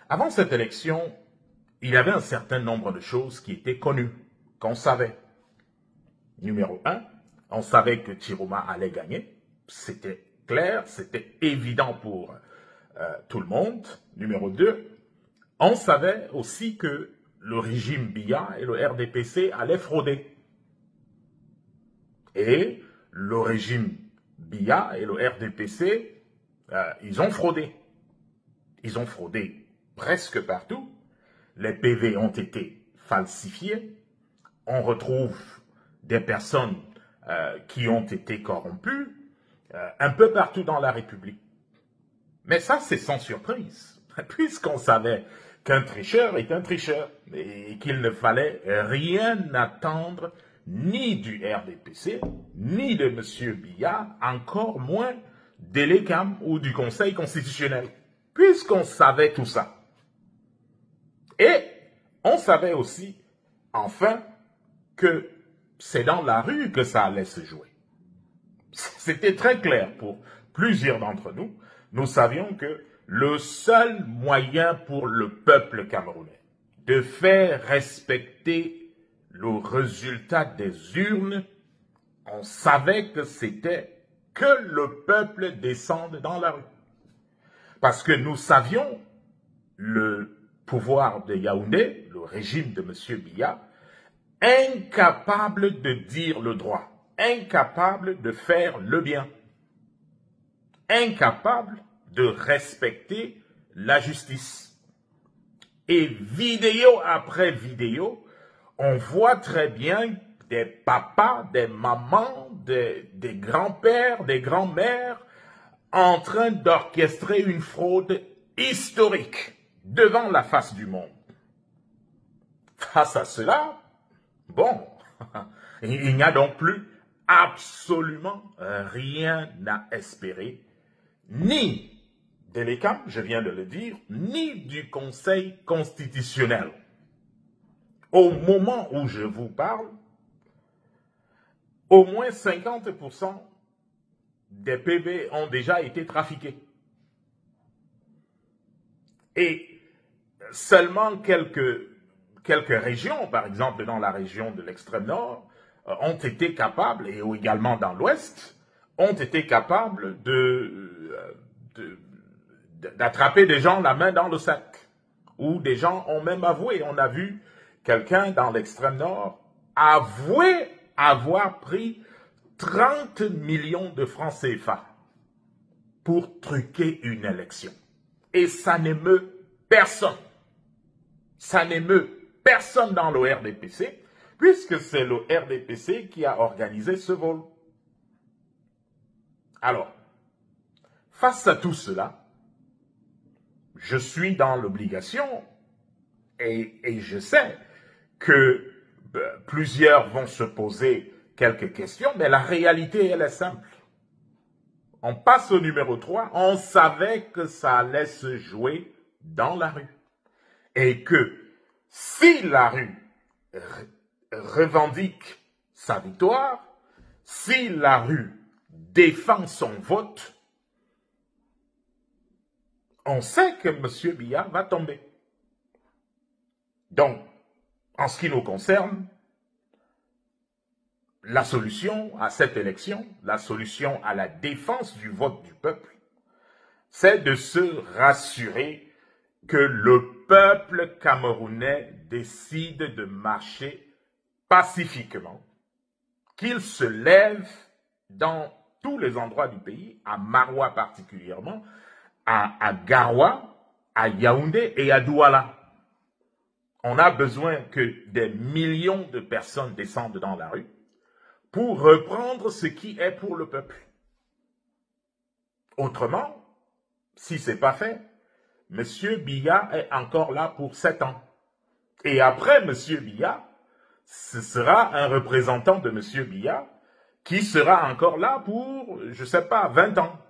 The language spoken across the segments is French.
Avant cette élection, il y avait un certain nombre de choses qui étaient connues, qu'on savait. Numéro 1, on savait que Chiroma allait gagner. C'était clair, c'était évident pour tout le monde. Numéro 2, on savait aussi que le régime Biya et le RDPC allaient frauder. Et le régime Biya et le RDPC, ils ont fraudé. Ils ont fraudé presque partout. Les PV ont été falsifiés. On retrouve des personnes qui ont été corrompues un peu partout dans la République. Mais ça, c'est sans surprise, puisqu'on savait qu'un tricheur est un tricheur et qu'il ne fallait rien attendre ni du RDPC, ni de M. Biya, encore moins de l'ECAM ou du Conseil constitutionnel, puisqu'on savait tout ça. Et on savait aussi, enfin, que c'est dans la rue que ça allait se jouer. C'était très clair pour plusieurs d'entre nous. Nous savions que le seul moyen pour le peuple camerounais de faire respecter le résultat des urnes, on savait que c'était que le peuple descende dans la rue. Parce que nous savions le pouvoir de Yaoundé, le régime de M. Biya, incapable de dire le droit, incapable de faire le bien, incapable de respecter la justice. Et vidéo après vidéo, on voit très bien des papas, des mamans, des grands-pères, des grands-mères en train d'orchestrer une fraude historique devant la face du monde. Face à cela, bon, il n'y a donc plus absolument rien à espérer, ni de l'ECAM, je viens de le dire, ni du Conseil constitutionnel. Au moment où je vous parle, au moins 50% des PV ont déjà été trafiqués. Et seulement quelques régions, par exemple dans la région de l'extrême nord, ont été capables, et également dans l'ouest, ont été capables d'attraper des gens la main dans le sac. Ou des gens ont même avoué. On a vu quelqu'un dans l'extrême nord avouer avoir pris 30 millions de francs CFA pour truquer une élection. Et ça n'émeut personne. Ça n'émeut personne dans le RDPC, puisque c'est le RDPC qui a organisé ce vol. Alors, face à tout cela, je suis dans l'obligation, et je sais que plusieurs vont se poser quelques questions, mais la réalité, elle est simple. On passe au numéro 3, on savait que ça allait se jouer dans la rue. Et que si la rue revendique sa victoire, si la rue défend son vote, on sait que M. Biya va tomber. Donc, en ce qui nous concerne, la solution à cette élection, la solution à la défense du vote du peuple, c'est de se rassurer que le peuple camerounais décide de marcher pacifiquement, qu'il se lève dans tous les endroits du pays, à Maroua particulièrement, à Garoua, à Yaoundé et à Douala. On a besoin que des millions de personnes descendent dans la rue pour reprendre ce qui est pour le peuple. Autrement, si ce n'est pas fait, M. Biya est encore là pour 7 ans. Et après M. Biya, ce sera un représentant de M. Biya qui sera encore là pour, je ne sais pas, 20 ans.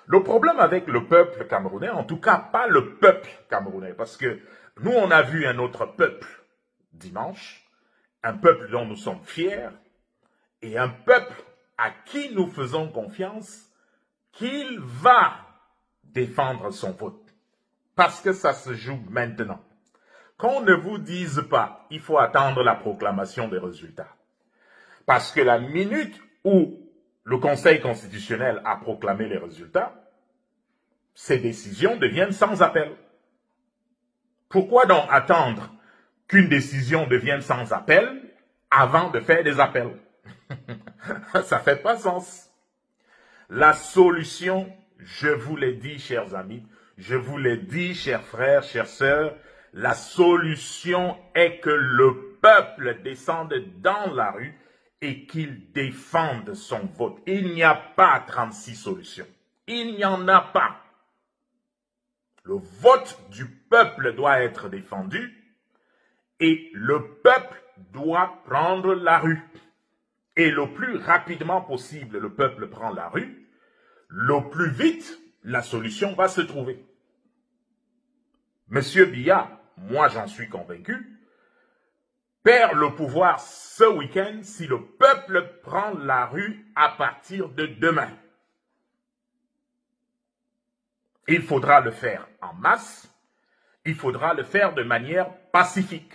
Le problème avec le peuple camerounais, en tout cas pas le peuple camerounais, parce que nous on a vu un autre peuple dimanche, un peuple dont nous sommes fiers, et un peuple à qui nous faisons confiance qu'il va défendre son vote. parce que ça se joue maintenant. Qu'on ne vous dise pas, il faut attendre la proclamation des résultats. Parce que la minute où le Conseil constitutionnel a proclamé les résultats, ces décisions deviennent sans appel. Pourquoi donc attendre qu'une décision devienne sans appel avant de faire des appels? Ça ne fait pas sens. La solution, je vous l'ai dit, chers amis, je vous l'ai dit, chers frères, chères sœurs, la solution est que le peuple descende dans la rue et qu'il défende son vote. Il n'y a pas 36 solutions. Il n'y en a pas. Le vote du peuple doit être défendu et le peuple doit prendre la rue. Et le plus rapidement possible, le peuple prend la rue, le plus vite, la solution va se trouver. Monsieur Biya, moi j'en suis convaincu, perd le pouvoir ce week-end si le peuple prend la rue à partir de demain. Il faudra le faire en masse, il faudra le faire de manière pacifique.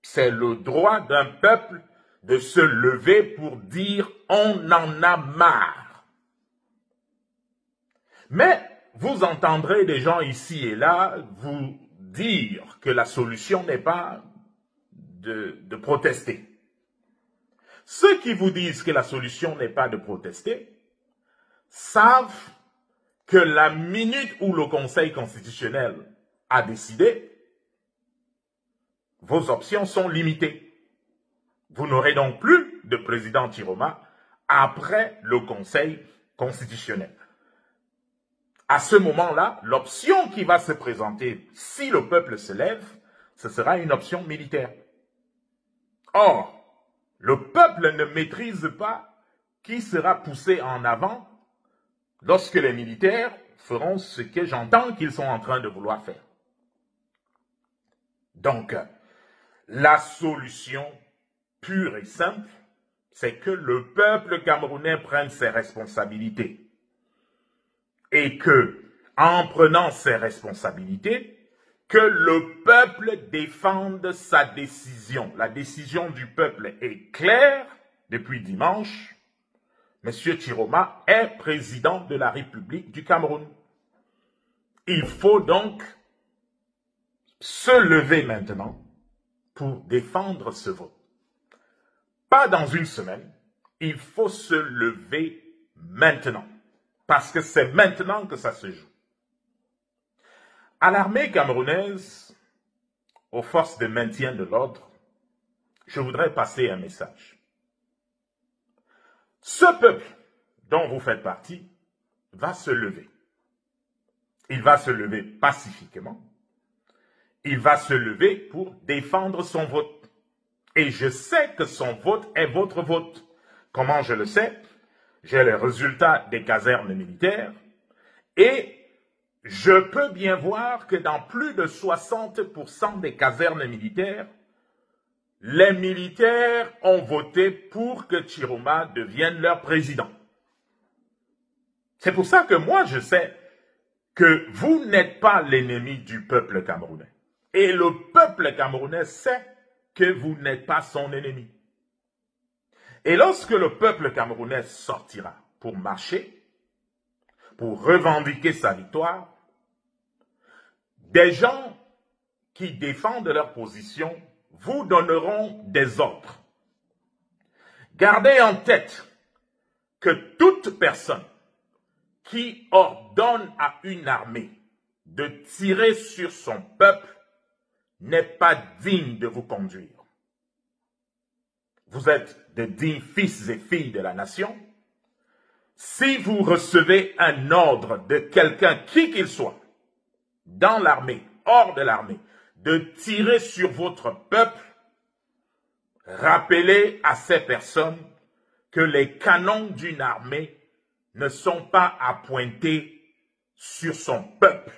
C'est le droit d'un peuple de se lever pour dire « on en a marre ». Mais vous entendrez des gens ici et là vous dire que la solution n'est pas de protester. Ceux qui vous disent que la solution n'est pas de protester savent que la minute où le Conseil constitutionnel a décidé, vos options sont limitées. Vous n'aurez donc plus de président Chiroma après le Conseil constitutionnel. À ce moment-là, l'option qui va se présenter, si le peuple se lève, ce sera une option militaire. Or, le peuple ne maîtrise pas qui sera poussé en avant lorsque les militaires feront ce que j'entends qu'ils sont en train de vouloir faire. Donc, la solution pure et simple, c'est que le peuple camerounais prenne ses responsabilités. Et que, en prenant ses responsabilités, que le peuple défende sa décision. La décision du peuple est claire depuis dimanche. Monsieur Chiroma est président de la République du Cameroun. Il faut donc se lever maintenant pour défendre ce vote. Pas dans une semaine, il faut se lever maintenant. Parce que c'est maintenant que ça se joue. À l'armée camerounaise, aux forces de maintien de l'ordre, je voudrais passer un message. Ce peuple dont vous faites partie va se lever. Il va se lever pacifiquement. Il va se lever pour défendre son vote. Et je sais que son vote est votre vote. Comment je le sais? J'ai les résultats des casernes militaires et je peux bien voir que dans plus de 60% des casernes militaires, les militaires ont voté pour que Chiroma devienne leur président. C'est pour ça que moi je sais que vous n'êtes pas l'ennemi du peuple camerounais. Et le peuple camerounais sait que vous n'êtes pas son ennemi. Et lorsque le peuple camerounais sortira pour marcher, pour revendiquer sa victoire, des gens qui défendent leur position vous donneront des ordres. Gardez en tête que toute personne qui ordonne à une armée de tirer sur son peuple n'est pas digne de vous conduire. Vous êtes de dignes fils et filles de la nation. Si vous recevez un ordre de quelqu'un, qui qu'il soit, dans l'armée, hors de l'armée, de tirer sur votre peuple, rappelez à ces personnes que les canons d'une armée ne sont pas à pointer sur son peuple.